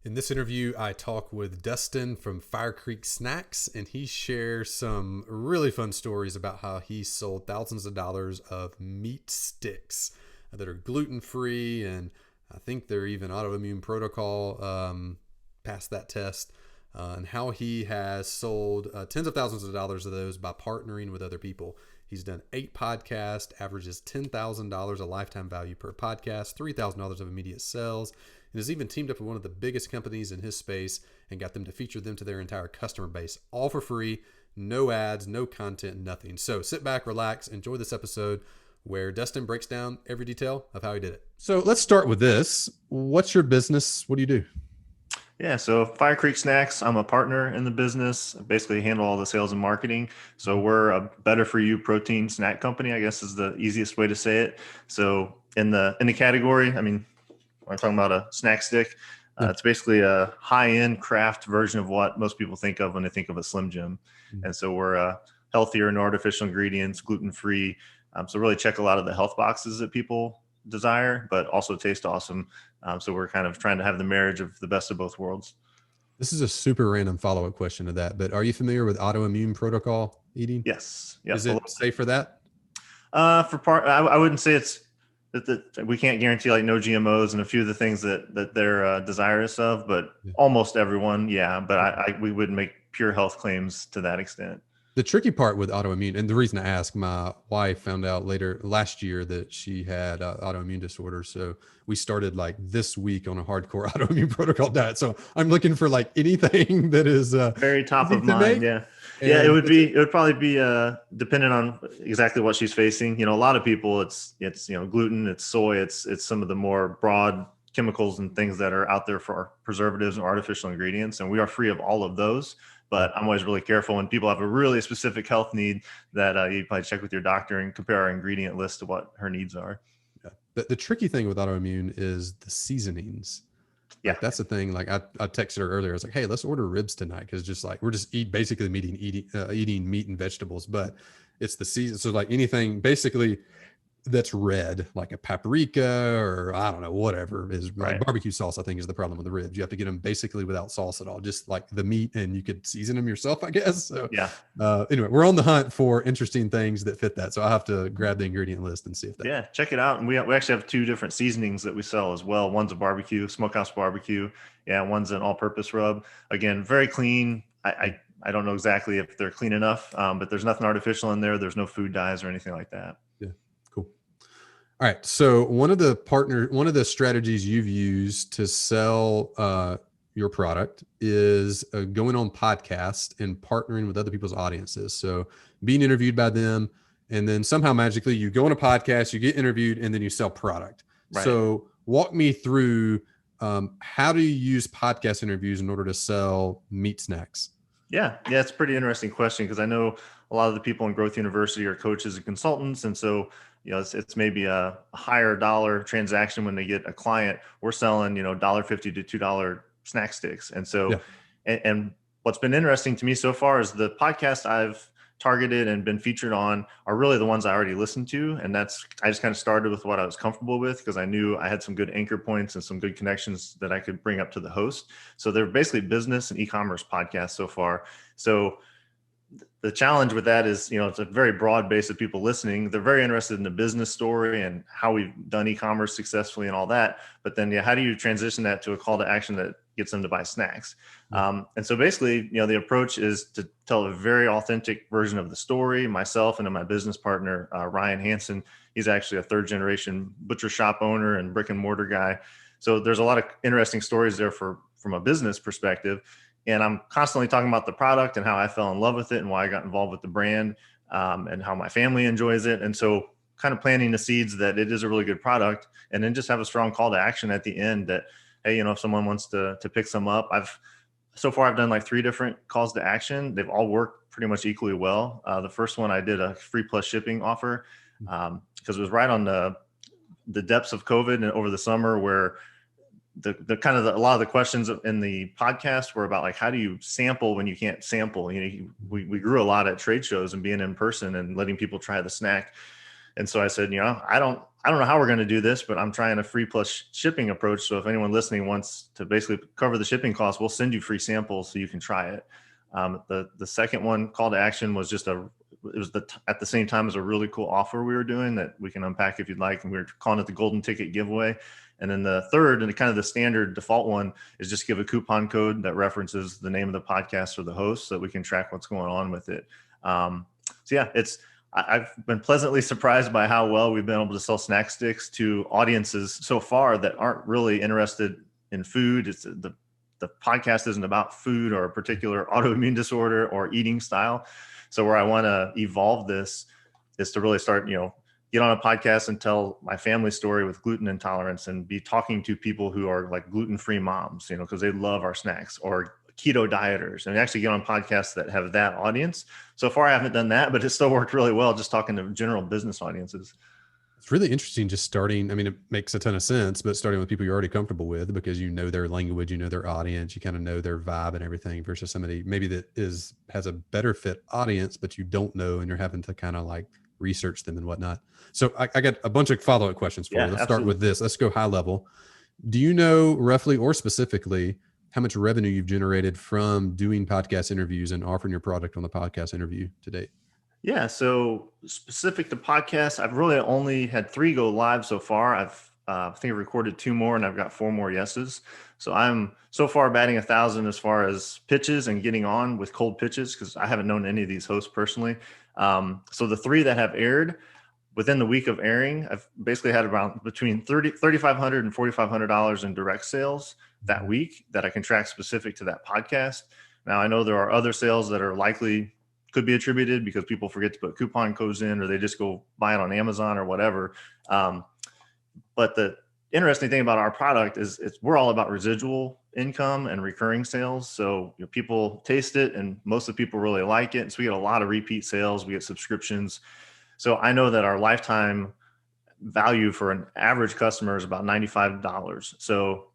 In this interview, I talk with Dustin from Fire Creek Snacks, and he shares some really fun stories about how he sold thousands of dollars of meat sticks that are gluten free, and I think they're even autoimmune protocol passed that test, and how he has sold tens of thousands of dollars of those by partnering with other people. He's done 8 podcasts, averages $10,000 a lifetime value per podcast, $3,000 of immediate sales, and has even teamed up with one of the biggest companies in his space and got them to feature them to their entire customer base, all for free, no ads, no content, nothing. So sit back, relax, enjoy this episode where Dustin breaks down every detail of how he did it. So let's start with this. What's your business? What do you do? Yeah, so Fire Creek Snacks, I'm a partner in the business, basically handle all the sales and marketing. So we're a better for you protein snack company, I guess is the easiest way to say it. So in the category, I mean, when I'm talking about a snack stick, Yeah. it's basically a high-end craft version of what most people think of when they think of a Slim Jim. And so we're healthier, no artificial ingredients, gluten-free. So really check a lot of the health boxes that people desire, but also taste awesome. So we're kind of trying to have the marriage of the best of both worlds. This is a super random follow-up question to that, but are you familiar with autoimmune protocol eating? Yes. Is Yes. it safe for that? For part, I wouldn't say it's that we can't guarantee like no GMOs and a few of the things that they're desirous of, but Yeah. almost everyone, yeah. But Yeah. we wouldn't make pure health claims to that extent. The tricky part with autoimmune, and the reason I ask, my wife found out later last year that she had autoimmune disorder. So we started like this week on a hardcore autoimmune protocol diet. So I'm looking for like anything that is Very top easy of to mind. make. Yeah. Yeah. And It would probably be dependent on exactly what she's facing. A lot of people it's gluten, it's soy, it's some of the more broad chemicals and things that are out there for preservatives and artificial ingredients. And we are free of all of those. But I'm always really careful when people have a really specific health need that you probably check with your doctor and compare our ingredient list to what her needs are. yeah. The tricky thing with autoimmune is the seasonings. Yeah. Like that's the thing. Like I texted her earlier. I was like, "Hey, let's order ribs tonight," because just like we're just basically eating meat and vegetables, but it's the season. So like anything basically that's red, like a paprika or I don't know, whatever is like Right. barbecue sauce. I think is the problem with the ribs. You have to get them basically without sauce at all, just like the meat, and you could season them yourself, I guess. So Yeah. anyway, we're on the hunt for interesting things that fit that. So I have to grab the ingredient list and see if that. Yeah, check it out. And we actually have 2 different seasonings that we sell as well. One's a barbecue, smokehouse barbecue. Yeah, one's an all-purpose rub. Again, very clean. I don't know exactly if they're clean enough, but there's nothing artificial in there. There's no food dyes or anything like that. Yeah, cool. All right. So one of the strategies you've used to sell your product is going on podcast and partnering with other people's audiences. So being interviewed by them, and then somehow magically you go on a podcast, you get interviewed, and then you sell product. Right. So walk me through how do you use podcast interviews in order to sell meat snacks? Yeah, it's a pretty interesting question because I know a lot of the people in Growth University are coaches and consultants, and so it's maybe a higher dollar transaction when they get a client. We're selling $1.50 to $2 snack sticks, and so Yeah. and what's been interesting to me so far is the podcast I've targeted and been featured on are really the ones I already listened to, and I just kind of started with what I was comfortable with because I knew I had some good anchor points and some good connections that I could bring up to the host. So they're basically business and e-commerce podcasts so far. So the challenge with that is, it's a very broad base of people listening. They're very interested in the business story and how we've done e-commerce successfully and all that. But then, how do you transition that to a call to action that gets them to buy snacks? And so basically, the approach is to tell a very authentic version of the story. Myself and then my business partner, Ryan Hansen, he's actually a 3rd generation butcher shop owner and brick and mortar guy. So there's a lot of interesting stories there from a business perspective. And I'm constantly talking about the product and how I fell in love with it and why I got involved with the brand, and how my family enjoys it. And so kind of planting the seeds that it is a really good product, and then just have a strong call to action at the end that, hey, if someone wants to pick some up, so far I've done like 3 different calls to action. They've all worked pretty much equally well. The first one I did a free plus shipping offer because it was right on the depths of COVID and over the summer where the kind of a lot of the questions in the podcast were about like, how do you sample when you can't sample? We grew a lot at trade shows and being in person and letting people try the snack. And so I said, I don't know how we're going to do this, but I'm trying a free plus shipping approach. So if anyone listening wants to basically cover the shipping costs, we'll send you free samples so you can try it. The second one, call to action, was just at the same time as a really cool offer we were doing that we can unpack if you'd like. And we were calling it the golden ticket giveaway. And then the third, and kind of the standard default one, is just give a coupon code that references the name of the podcast or the host so that we can track what's going on with it. So yeah, I've been pleasantly surprised by how well we've been able to sell snack sticks to audiences so far that aren't really interested in food. It's the podcast isn't about food or a particular autoimmune disorder or eating style. So where I want to evolve this is to really start, get on a podcast and tell my family story with gluten intolerance and be talking to people who are like gluten-free moms, because they love our snacks, or keto dieters, and actually get on podcasts that have that audience. So far, I haven't done that, but it still worked really well just talking to general business audiences. It's really interesting just starting. I mean, it makes a ton of sense, but starting with people you're already comfortable with because you know their language, you know their audience, you kind of know their vibe and everything, versus somebody maybe that has a better fit audience, but you don't know and you're having to kind of like research them and whatnot. So I got a bunch of follow-up questions for you. Let's start with this. Let's go high level. Do you know roughly or specifically how much revenue you've generated from doing podcast interviews and offering your product on the podcast interview to date? Yeah. So specific to podcasts, I've really only had 3 go live so far. I think I've recorded 2 more and I've got 4 more yeses. So I'm so far batting 1,000 as far as pitches and getting on with cold pitches, because I haven't known any of these hosts personally. So the 3 that have aired within the week of airing, I've basically had around between $3,500 and $4,500 in direct sales that week that I can track specific to that podcast. Now I know there are other sales that are likely could be attributed because people forget to put coupon codes in, or they just go buy it on Amazon or whatever. But the interesting thing about our product is we're all about residual income and recurring sales. So people taste it and most of the people really like it. So we get a lot of repeat sales, we get subscriptions. So I know that our lifetime value for an average customer is about $95. So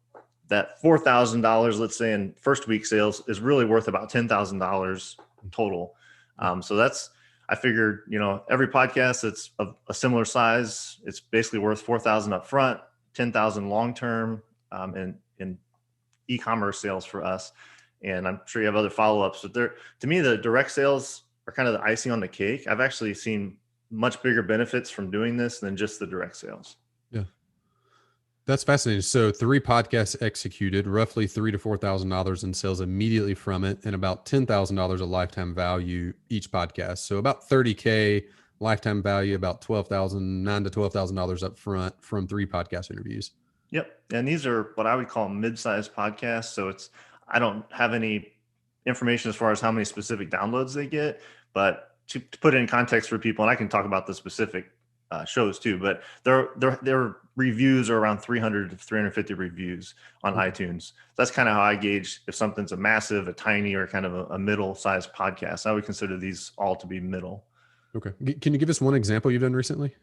that $4,000, let's say in first week sales, is really worth about $10,000 total. So I figured, every podcast that's of a similar size, it's basically worth $4,000 up front, $10,000 long-term, in e-commerce sales for us. And I'm sure you have other follow-ups, but to me, the direct sales are kind of the icing on the cake. I've actually seen much bigger benefits from doing this than just the direct sales. Yeah. That's fascinating. So 3 podcasts executed, roughly $3,000 to $4,000 in sales immediately from it, and about $10,000 of lifetime value each podcast. So about $30K lifetime value, about $9,000 to $12,000 up front from 3 podcast interviews. Yep. And these are what I would call mid-sized podcasts. So I don't have any information as far as how many specific downloads they get, but to put it in context for people, and I can talk about the specific shows too, but their reviews are around 300 to 350 reviews on iTunes. That's kind of how I gauge if something's a massive, a tiny, or kind of a middle-sized podcast. I would consider these all to be middle. Okay. Can you give us one example you've done recently?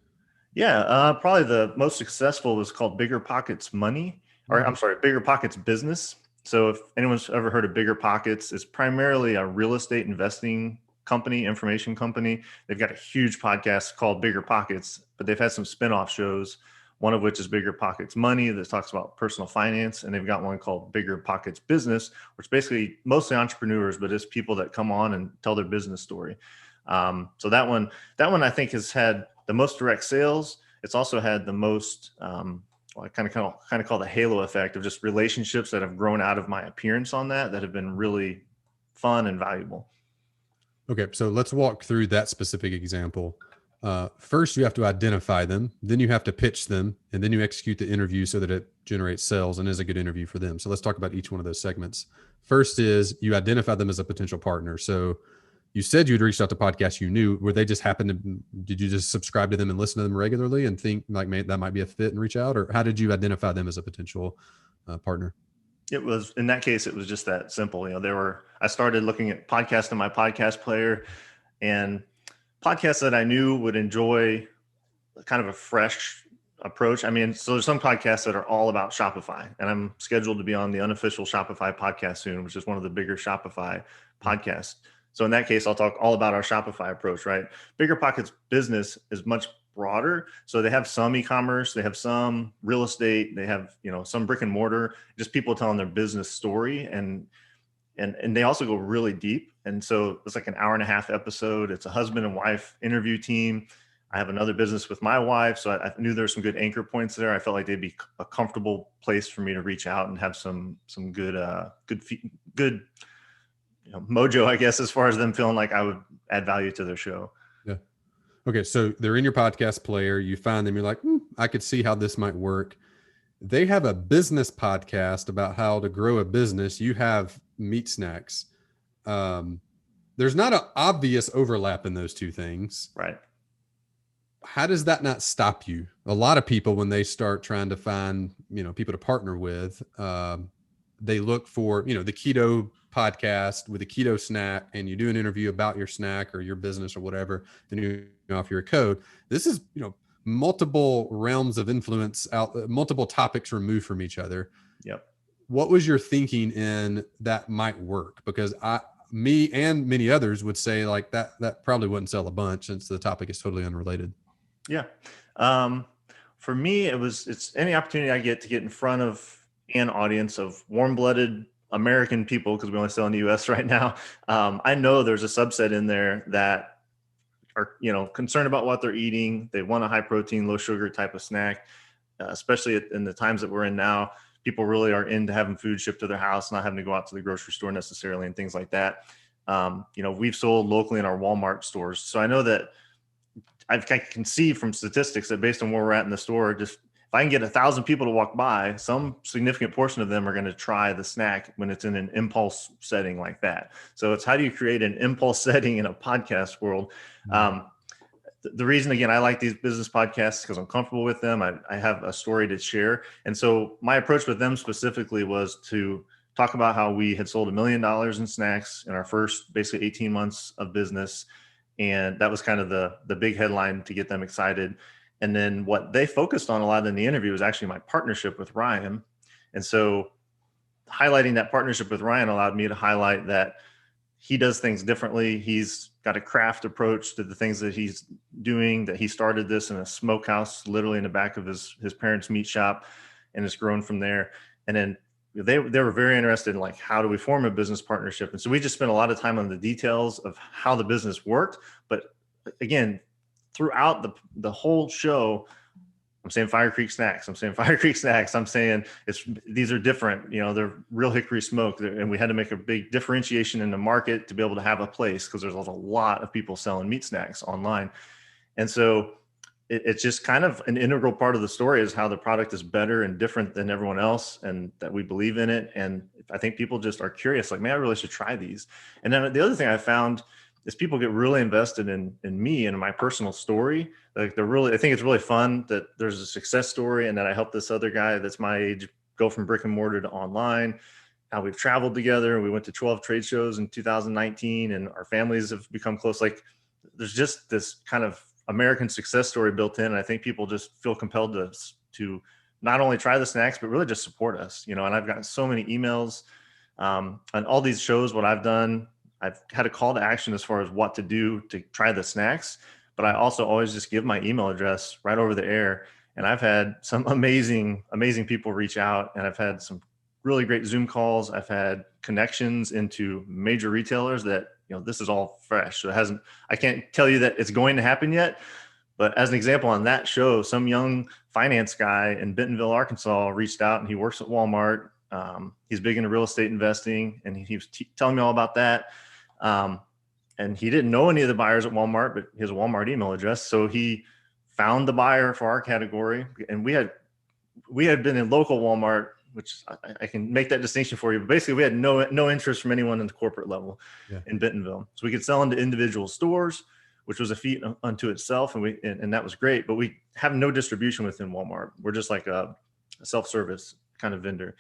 Yeah, probably the most successful was called Bigger Pockets Money, or I'm sorry, Bigger Pockets Business. So if anyone's ever heard of Bigger Pockets, it's primarily a real estate investing company, information company. They've got a huge podcast called Bigger Pockets, but they've had some spinoff shows, one of which is Bigger Pockets Money that talks about personal finance. And they've got one called Bigger Pockets Business, which basically mostly entrepreneurs, but it's people that come on and tell their business story. So that one I think has had the most direct sales. It's also had the most, I kind of call the halo effect of just relationships that have grown out of my appearance on that have been really fun and valuable. Okay, so let's walk through that specific example. First, you have to identify them, then you have to pitch them, and then you execute the interview so that it generates sales and is a good interview for them. So let's talk about each one of those segments. First is you identify them as a potential partner. So you said you'd reached out to podcasts you knew. Were they just did you just subscribe to them and listen to them regularly and think like that might be a fit and reach out? Or how did you identify them as a potential partner? It was, in that case, it was just that simple. I started looking at podcasts in my podcast player, and podcasts that I knew would enjoy kind of a fresh approach. I mean, so there's some podcasts that are all about Shopify, and I'm scheduled to be on the unofficial Shopify podcast soon, which is one of the bigger Shopify podcasts. So in that case, I'll talk all about our Shopify approach, right? Bigger Pockets Business is much broader. So they have some e-commerce, they have some real estate, they have, some brick and mortar, just people telling their business story. And they also go really deep. And so it's like an hour and a half episode. It's a husband and wife interview team. I have another business with my wife, so I knew there's some good anchor points there. I felt like they'd be a comfortable place for me to reach out and have some good good mojo, I guess, as far as them feeling like I would add value to their show. Yeah. Okay, so they're in your podcast player. You find them. You're like, I could see how this might work. They have a business podcast about how to grow a business. You have Meat Snacks. There's not an obvious overlap in those two things. Right. How does that not stop you? A lot of people, when they start trying to find, people to partner with, they look for, the keto podcast with a keto snack, and you do an interview about your snack or your business or whatever, then you offer your code. This is, multiple realms of influence multiple topics removed from each other. Yep. What was your thinking in that might work? Because me and many others would say like that probably wouldn't sell a bunch since the topic is totally unrelated. Yeah. For me, it's any opportunity I get to get in front of an audience of warm-blooded American people, because we only sell in the US right now. I know there's a subset in there that are, concerned about what they're eating. They want a high protein, low sugar type of snack, especially in the times that we're in now. People really are into having food shipped to their house, not having to go out to the grocery store necessarily and things like that. We've sold locally in our Walmart stores. So I know that I can see from statistics that based on where we're at in the store, just if I can get 1,000 people to walk by, some significant portion of them are going to try the snack when it's in an impulse setting like that. So it's how do you create an impulse setting in a podcast world? The reason, again, I like these business podcasts because I'm comfortable with them. I have a story to share. And so my approach with them specifically was to talk about how we had sold $1 million in snacks in our first basically 18 months of business. And that was kind of the big headline to get them excited. And then what they focused on a lot in the interview was actually my partnership with Ryan. And so highlighting that partnership with Ryan allowed me to highlight that he does things differently. He's got a craft approach to the things that he's doing, that he started this in a smokehouse, literally in the back of his parents' meat shop, and it's grown from there. And then they were very interested in like, how do we form a business partnership? And so we just spent a lot of time on the details of how the business worked. But again, throughout the whole show, I'm saying Fire Creek Snacks. I'm saying Fire Creek Snacks. I'm saying these are different. They're real hickory smoke, and we had to make a big differentiation in the market to be able to have a place, because there's a lot of people selling meat snacks online. And so it's just kind of an integral part of the story is how the product is better and different than everyone else, and that we believe in it. And I think people just are curious, like, man, I really should try these. And then the other thing I found is people get really invested in me and my personal story. Like I think it's really fun that there's a success story and that I helped this other guy that's my age go from brick and mortar to online. How we've traveled together. We went to 12 trade shows in 2019 and our families have become close. Like there's just this kind of American success story built in. And I think people just feel compelled to not only try the snacks, but really just support us, and I've gotten so many emails on all these shows. What I've done, I've had a call to action as far as what to do to try the snacks, but I also always just give my email address right over the air. And I've had some amazing, amazing people reach out, and I've had some really great Zoom calls. I've had connections into major retailers that, this is all fresh. So I can't tell you that it's going to happen yet, but as an example, on that show, some young finance guy in Bentonville, Arkansas reached out, and he works at Walmart. He's big into real estate investing, and he was telling me all about that. And he didn't know any of the buyers at Walmart, but his Walmart email address. So he found the buyer for our category. And we had been in local Walmart, which I can make that distinction for you. But basically we had no interest from anyone in the corporate level in Bentonville. So we could sell into individual stores, which was a feat unto itself. And that was great, but we have no distribution within Walmart. We're just like a self-service kind of vendor.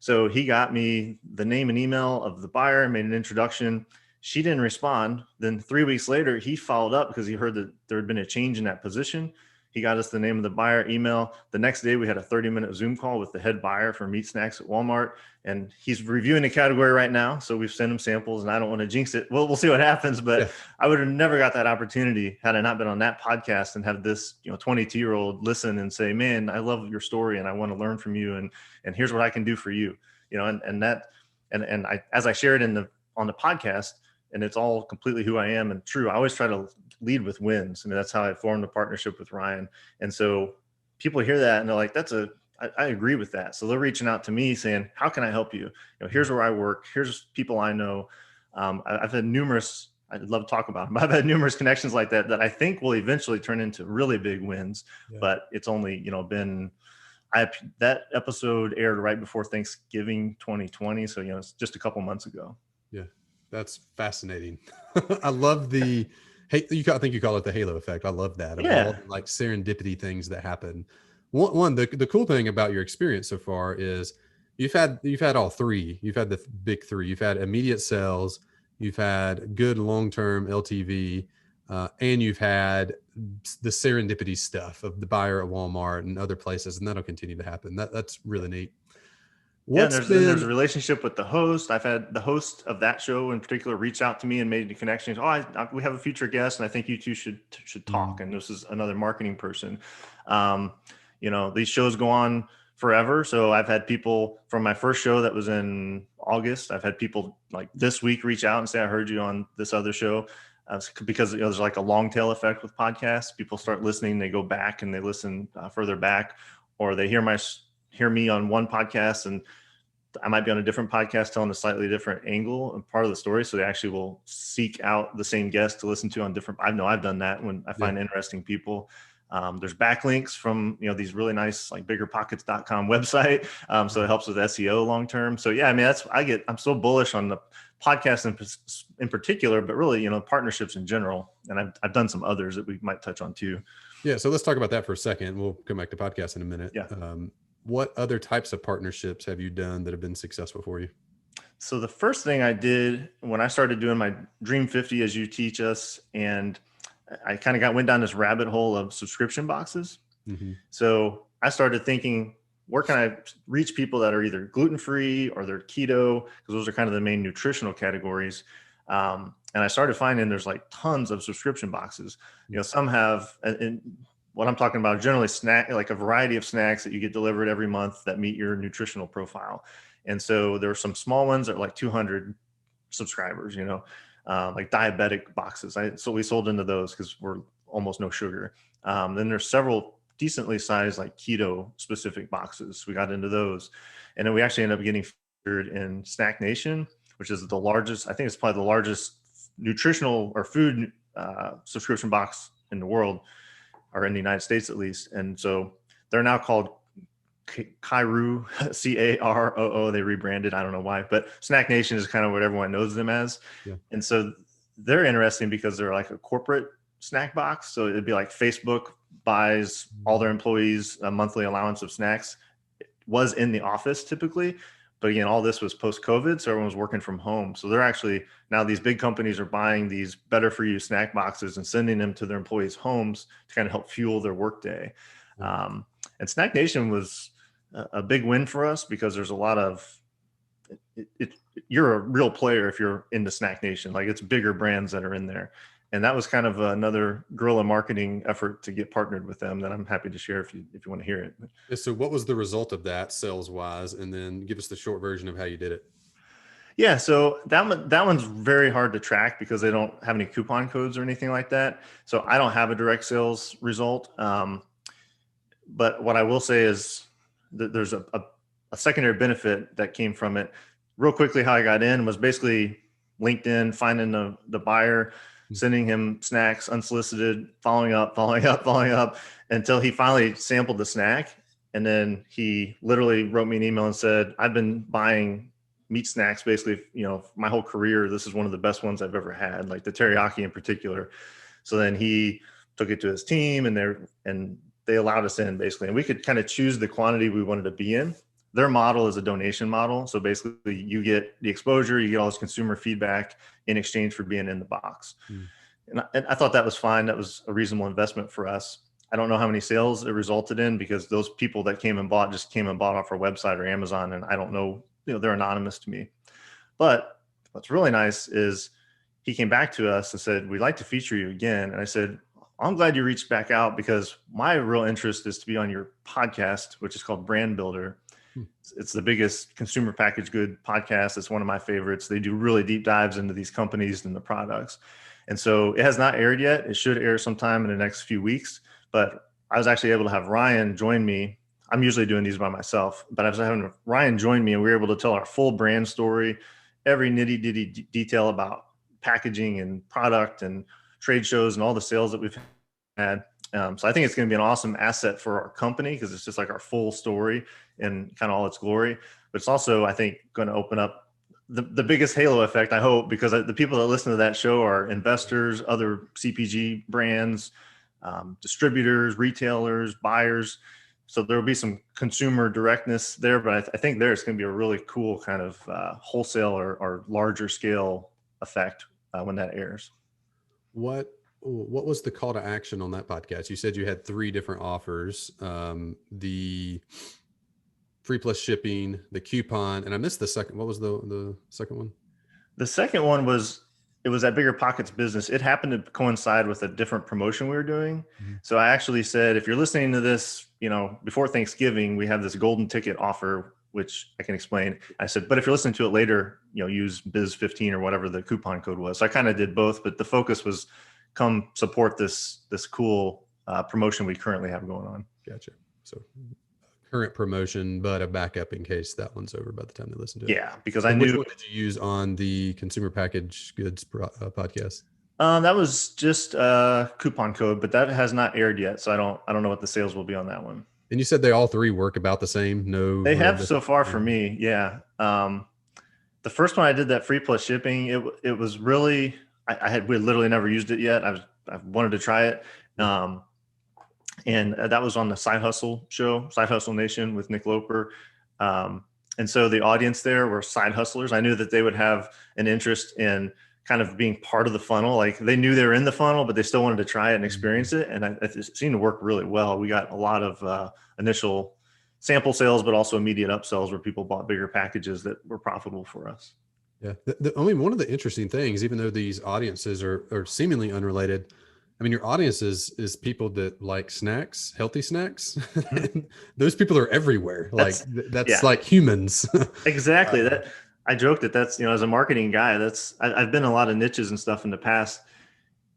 So he got me the name and email of the buyer, made an introduction. She didn't respond. Then 3 weeks later, he followed up because he heard that there had been a change in that position. He got us the name of the buyer, email. The next day, we had a 30-minute Zoom call with the head buyer for meat snacks at Walmart, and he's reviewing the category right now. So we've sent him samples, and I don't want to jinx it. We'll see what happens, but Yeah. I would have never got that opportunity had I not been on that podcast and have this 22-year-old listen and say, "Man, I love your story, and I want to learn from you, and here's what I can do for you." And I, as I shared on the podcast, and it's all completely who I am and true. I always try to lead with wins. I mean, that's how I formed a partnership with Ryan. And so people hear that and they're like, I agree with that. So they're reaching out to me saying, how can I help you? Here's where I work. Here's people I know. I've had numerous, I'd love to talk about them. I've had numerous connections like that I think will eventually turn into really big wins, but it's only, been, that episode aired right before Thanksgiving 2020. So, it's just a couple months ago. Yeah. That's fascinating. I love I think you call it the halo effect. I love that. Of all the, like, serendipity things that happen. The cool thing about your experience so far is you've had all three. You've had the big three. You've had immediate sales. You've had good long-term LTV, and you've had the serendipity stuff of the buyer at Walmart and other places, and that'll continue to happen. That's really neat. There's a relationship with the host. I've had the host of that show in particular reach out to me and made the connections. We have a future guest, and I think you two should talk. And this is another marketing person. These shows go on forever. So I've had people from my first show that was in August. I've had people like this week reach out and say, I heard you on this other show. Because there's like a long tail effect with podcasts. People start listening, they go back and they listen further back, or they hear me on one podcast and I might be on a different podcast telling a slightly different angle and part of the story. So they actually will seek out the same guest to listen to on different. I know I've done that when I find interesting people. There's backlinks from, these really nice, like biggerpockets.com website. So it helps with SEO long-term. So yeah, I mean, I'm so bullish on the podcast in particular, but really, partnerships in general. And I've done some others that we might touch on too. Yeah. So let's talk about that for a second. We'll come back to podcasts in a minute. Yeah. What other types of partnerships have you done that have been successful for you? So the first thing I did when I started doing my Dream 50, as you teach us, and I kind of went down this rabbit hole of subscription boxes. Mm-hmm. So I started thinking, where can I reach people that are either gluten-free or they're keto? Because those are kind of the main nutritional categories. And I started finding there's like tons of subscription boxes. Some have, and what I'm talking about, generally like a variety of snacks that you get delivered every month that meet your nutritional profile. And so there are some small ones that are like 200 subscribers, like diabetic boxes. So we sold into those because we're almost no sugar. Then there's several decently sized like keto specific boxes. We got into those. And then we actually ended up getting featured in Snack Nation, which is the largest, I think it's probably the largest nutritional or food subscription box in the world, or in the United States at least. And so they're now called Cairoo, Caroo. They rebranded. I don't know why, but Snack Nation is kind of what everyone knows them as. Yeah. And so they're interesting because they're like a corporate snack box. So it'd be like Facebook buys all their employees a monthly allowance of snacks. It was in the office typically, but again, all this was post-COVID, so everyone was working from home. So they're actually, now these big companies are buying these better for you snack boxes and sending them to their employees' homes to kind of help fuel their workday. Mm-hmm. And Snack Nation was a big win for us because there's a lot of, you're a real player if you're into Snack Nation. Like, it's bigger brands that are in there. And that was kind of another guerrilla marketing effort to get partnered with them that I'm happy to share if you want to hear it. Yeah, so what was the result of that sales wise? And then give us the short version of how you did it. Yeah, so that one's very hard to track because they don't have any coupon codes or anything like that. So I don't have a direct sales result. But what I will say is that there's a secondary benefit that came from it. Real quickly, how I got in was basically LinkedIn, finding the buyer, sending him snacks unsolicited, following up until he finally sampled the snack. And then he literally wrote me an email and said, I've been buying meat snacks basically, my whole career. This is one of the best ones I've ever had, like the teriyaki in particular. So then he took it to his team and they allowed us in basically, and we could kind of choose the quantity we wanted to be in. Their model is a donation model. So basically you get the exposure, you get all this consumer feedback in exchange for being in the box. And I thought that was fine. That was a reasonable investment for us. I don't know how many sales it resulted in, because those people that came and bought just came and bought off our website or Amazon. And I don't know, they're anonymous to me. But what's really nice is he came back to us and said, we'd like to feature you again. And I said, I'm glad you reached back out, because my real interest is to be on your podcast, which is called Brand Builder. It's the biggest consumer packaged good podcast. It's one of my favorites. They do really deep dives into these companies and the products. And so it has not aired yet. It should air sometime in the next few weeks. But I was actually able to have Ryan join me. I'm usually doing these by myself, but I was having Ryan join me, and we were able to tell our full brand story, every nitty ditty detail about packaging and product and trade shows and all the sales that we've had. So I think it's going to be an awesome asset for our company, because it's just like our full story in kind of all its glory. But it's also, I think, going to open up the biggest halo effect, I hope, because the people that listen to that show are investors, other CPG brands, distributors, retailers, buyers. So there will be some consumer directness there, but I think there's going to be a really cool kind of wholesale or larger scale effect when that airs. What was the call to action on that podcast? You said you had 3 different offers: the free plus shipping, the coupon, and I missed the second. What was the second one? The second one was, it was at Bigger Pockets Business. It happened to coincide with a different promotion we were doing. Mm-hmm. So I actually said, if you're listening to this, before Thanksgiving, we have this golden ticket offer, which I can explain. I said, but if you're listening to it later, use Biz15 or whatever the coupon code was. So I kind of did both, but the focus was come support this cool promotion we currently have going on. Gotcha. So current promotion, but a backup in case that one's over by the time they listen to it. Yeah, because I knew. Which one did you use on the consumer packaged goods podcast? That was just a coupon code, but that has not aired yet, so I don't know what the sales will be on that one. And you said they all 3 work about the same? No, they have so far for me. Yeah. The first one I did, that free plus shipping, it was really, we literally never used it yet. I wanted to try it. And that was on the Side Hustle show, Side Hustle Nation with Nick Loper. And so the audience there were side hustlers. I knew that they would have an interest in kind of being part of the funnel. Like, they knew they were in the funnel, but they still wanted to try it and experience it. And it seemed to work really well. We got a lot of initial sample sales, but also immediate upsells where people bought bigger packages that were profitable for us. Yeah. One of the interesting things, even though these audiences are seemingly unrelated, I mean, your audience is people that like snacks, healthy snacks. Mm-hmm. Those people are everywhere. That's like humans. Exactly. That I joke that's, as a marketing guy, I've been in a lot of niches and stuff in the past,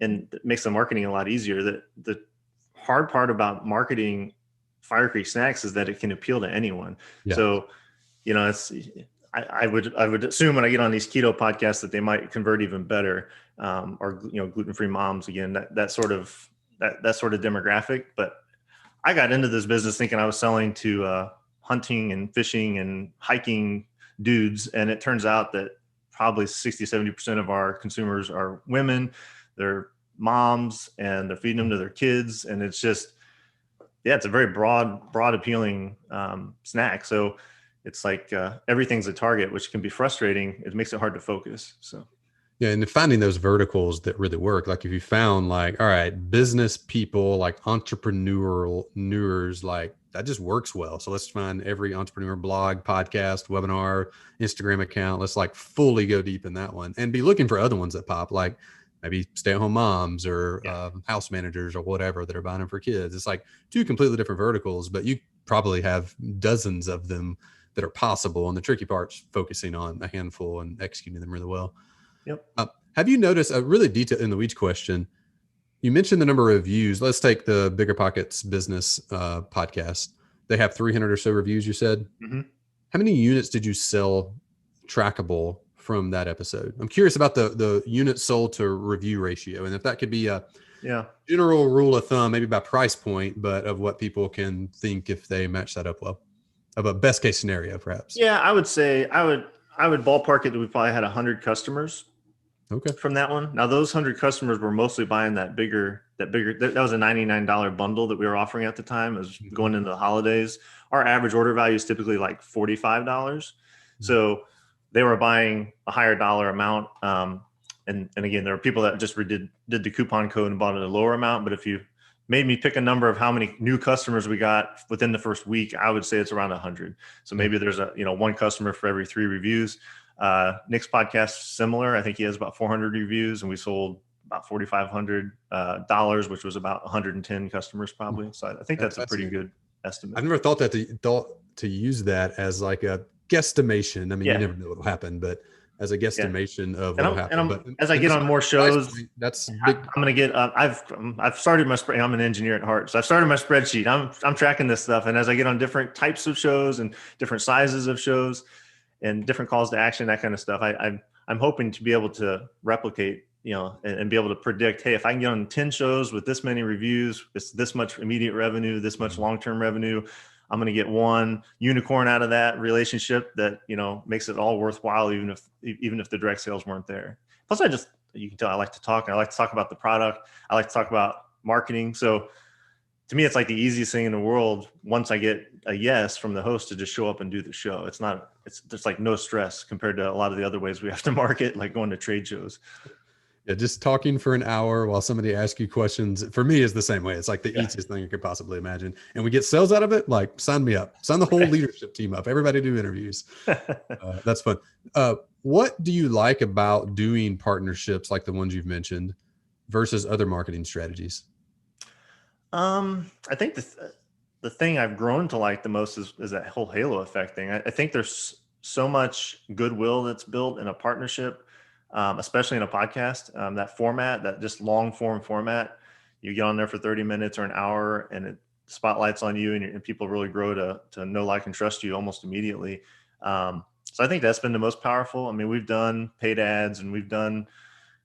and it makes the marketing a lot easier. The hard part about marketing Fire Creek Snacks is that it can appeal to anyone. Yeah. So, I would assume when I get on these keto podcasts that they might convert even better, or gluten-free moms, again, that sort of demographic. But I got into this business thinking I was selling to hunting and fishing and hiking dudes, and it turns out that probably 60-70% of our consumers are women. They're moms, and they're feeding them to their kids, and it's just, it's a very broad appealing snack. So it's like everything's a target, which can be frustrating. It makes it hard to focus. So, yeah, and finding those verticals that really work. Like, if you found, like, all right, business people, like entrepreneurs, like that just works well. So let's find every entrepreneur blog, podcast, webinar, Instagram account. Let's like fully go deep in that one, and be looking for other ones that pop, like maybe stay-at-home moms or house managers or whatever that are buying them for kids. It's like 2 completely different verticals, but you probably have dozens of them that are possible. And the tricky part's focusing on a handful and executing them really well. Yep. Have you noticed a really detailed in the weeds question? You mentioned the number of views. Let's take the Bigger Pockets business podcast. They have 300 or so reviews, you said. Mm-hmm. How many units did you sell trackable from that episode? I'm curious about the units sold to review ratio, and if that could be a general rule of thumb, maybe by price point, but of what people can think if they match that up well, of a best case scenario, perhaps. Yeah, I would say I would ballpark it that we probably had 100 customers. Okay. From that one. Now, those 100 customers were mostly buying that was a $99 bundle that we were offering at the time. It was going into the holidays. Our average order value is typically like $45. Mm-hmm. So they were buying a higher dollar amount. And again, there were people that just did the coupon code and bought at a lower amount. But if you made me pick a number of how many new customers we got within the first week, I would say it's around 100. So maybe there's one customer for every 3 reviews. Nick's podcast, similar. I think he has about 400 reviews, and we sold about $4,500, which was about 110 customers probably. So I think that's a pretty good estimate. I've never thought to use that as like a guesstimation. I mean, you never know what'll happen, but as a guesstimation of what'll happen. But as I get on more shows, that's big. I'm going to get. I've started my spread. I'm an engineer at heart, so I've started my spreadsheet. I'm tracking this stuff, and as I get on different types of shows and different sizes of shows, and different calls to action, that kind of stuff, I'm hoping to be able to replicate, and be able to predict, hey, if I can get on 10 shows with this many reviews, this much immediate revenue, this much long-term revenue, I'm going to get one unicorn out of that relationship that, makes it all worthwhile, even if the direct sales weren't there. Plus, you can tell I like to talk, and I like to talk about the product. I like to talk about marketing. So to me, it's like the easiest thing in the world. Once I get a yes from the host to just show up and do the show, there's like no stress compared to a lot of the other ways we have to market, like going to trade shows. Yeah, just talking for an hour while somebody asks you questions, for me, is the same way. It's like the easiest thing you could possibly imagine. And we get sales out of it. Like, sign me up. Sign the whole leadership team up. Everybody do interviews. That's fun. What do you like about doing partnerships like the ones you've mentioned versus other marketing strategies? I think the thing I've grown to like the most is that whole halo effect thing. I think there's so much goodwill that's built in a partnership, especially in a podcast, that format, that just long form format. You get on there for 30 minutes or an hour, and it spotlights on you, and people really grow to know, like, and trust you almost immediately. So I think that's been the most powerful. I mean, we've done paid ads, and we've done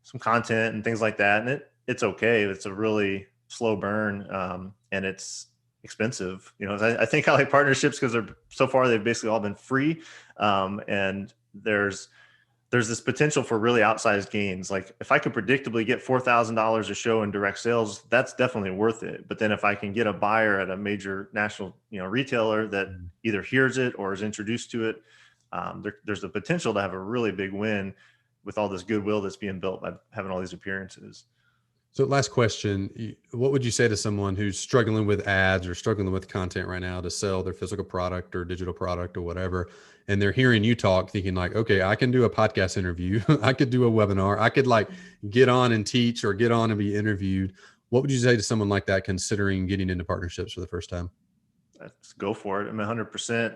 some content and things like that, and it's okay. It's a really slow burn, and it's expensive. I think I like partnerships because so far they've basically all been free, and there's this potential for really outsized gains. Like, if I could predictably get $4,000 a show in direct sales, that's definitely worth it. But then if I can get a buyer at a major national, retailer that either hears it or is introduced to it, there's the potential to have a really big win with all this goodwill that's being built by having all these appearances. So last question, what would you say to someone who's struggling with ads or struggling with content right now to sell their physical product or digital product or whatever, and they're hearing you talk thinking like, okay, I can do a podcast interview. I could do a webinar. I could like get on and teach or get on and be interviewed. What would you say to someone like that considering getting into partnerships for the first time? Let's go for it. I'm 100%.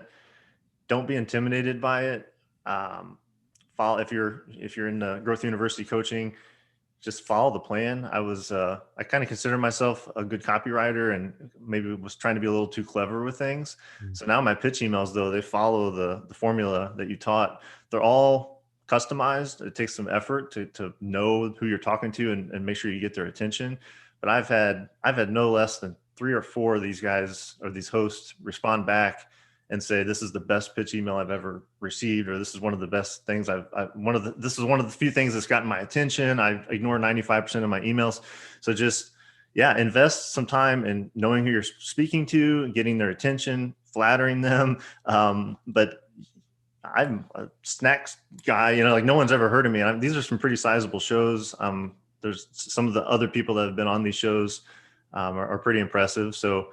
Don't be intimidated by it. Follow, if you're in the Growth University coaching, just follow the plan. I kind of consider myself a good copywriter, and maybe was trying to be a little too clever with things. So now my pitch emails, though, they follow the formula that you taught. They're all customized. It takes some effort to know who you're talking to and make sure you get their attention. But I've had no less than 3 or 4 of these guys or these hosts respond back and say, this is the best pitch email I've ever received, or this is one of the best things this is one of the few things that's gotten my attention. I ignore 95% of my emails. So just, invest some time in knowing who you're speaking to, getting their attention, flattering them. But I'm a snacks guy, like no one's ever heard of me. These are some pretty sizable shows. There's some of the other people that have been on these shows are pretty impressive. So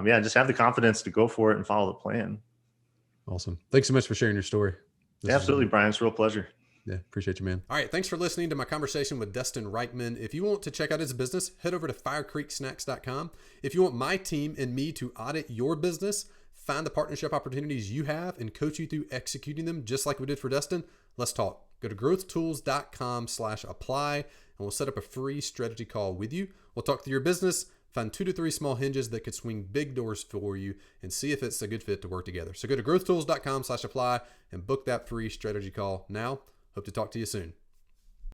just have the confidence to go for it and follow the plan. Awesome. Thanks so much for sharing your story. Absolutely, Brian. It's a real pleasure. Yeah, appreciate you, man. All right, thanks for listening to my conversation with Dustin Riechmann. If you want to check out his business, head over to firecreeksnacks.com. If you want my team and me to audit your business, find the partnership opportunities you have, and coach you through executing them just like we did for Dustin, let's talk. Go to growthtools.com/apply, and we'll set up a free strategy call with you. We'll talk through your business, find 2 to 3 small hinges that could swing big doors for you, and see if it's a good fit to work together. So go to growthtools.com/apply and book that free strategy call now. Hope to talk to you soon.